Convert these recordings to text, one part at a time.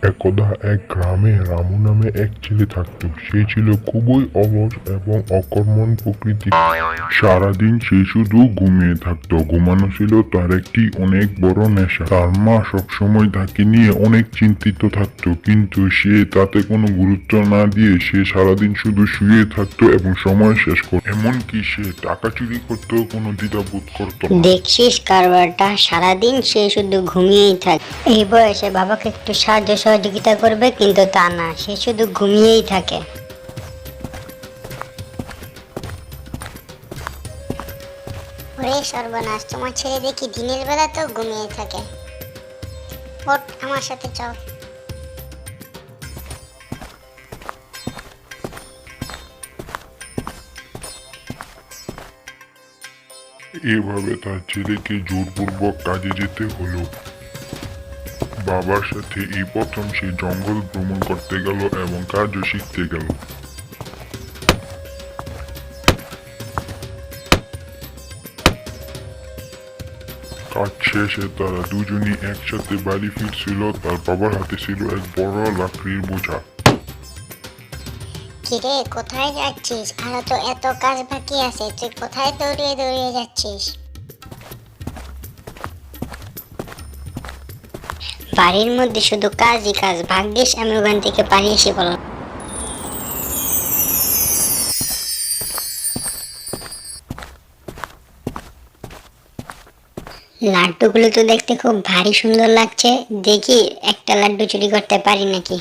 একদা এক গ্রামে রামু নামে এক ছেলে থাকতো। সে ছিল খুবই অলস এবং অকর্মণ্য প্রকৃতির। সারাদিন সে শুধু ঘুমিয়ে থাকতো। ঘুমানো ছিল তার একটি অনেক বড় নেশা। তার মা সবসময় তাকে নিয়ে অনেক চিন্তিত থাকতো, কিন্তু সে তাতে কোনো গুরুত্ব না দিয়ে সে সারাদিন শুধু শুয়ে থাকতো এবং সময় শেষ করতো। এমনকি সে টাকা চুরি করতেও কোনো দ্বিধাবোধ করতো না। দেখছিস কারবারটা, সারাদিন সে শুধু ঘুমিয়েই থাকে। এই বয়সে বাবাকে একটু সাহায্য সহযোগিতা করবে, কিন্তু তা না, সে শুধু ঘুমিয়েই থাকে। ওরে সর্বনাশ, তোমার ছেলে দেখি দিনের বেলা তো ঘুমিয়ে থাকে। ওঠ, আমার সাথে চল। এভাবে তার ছেলেকে জোরপূর্বক কাজে যেতে হলো। বাবার সাথে এই প্রথম সে জঙ্গল ভ্রমণ করতে গেল এবং কাজও শিখতে গেল। কাজ শেষে তারা দুজনই একসাথে বাড়ি ফিরছিল। তার বাবার হাতে ছিল এক বড় লাকড়ির বোঝা। কিরে, কোথায় যাচ্ছিস? আরো তো এত কাজ বাকি আছে, তুই কোথায় দৌড়িয়ে দৌড়িয়ে যাচ্ছিস? বাড়ির মধ্যে শুধু কাজই কাজ, ভাগ্যিস আমি ওখান থেকে পালিয়ে এসে বললাম। লাড্ডুগুলো তো দেখতে খুব ভারী সুন্দর লাগছে, দেখি একটা লাড্ডু চুরি করতে পারি নাকি।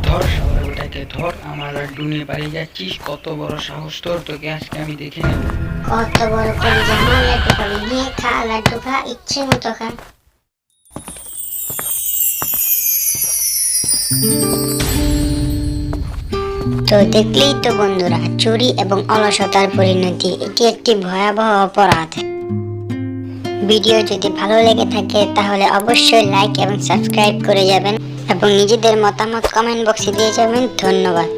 ধর শালা বেটাকে ধর, আমার লাড্ডু নিয়ে পালিয়ে যাচ্ছিস, কত বড় সাহস তোর, তোকে আজকে আমি দেখে নেব। কত বড় করে যেমন লাড্ডু খাবি, নিয়ে খা, লাড্ডু খা, ইচ্ছে মতো খা। তো দেখলেই তো বন্ধুরা, চুরি এবং অলসতার পরিণতি, এটি একটি ভয়াবহ অপরাধ। ভিডিও যদি ভালো লেগে থাকে তাহলে অবশ্যই লাইক এবং সাবস্ক্রাইব করে যাবেন এবং নিজেদের মতামত কমেন্ট বক্সে দিয়ে যাবেন। ধন্যবাদ।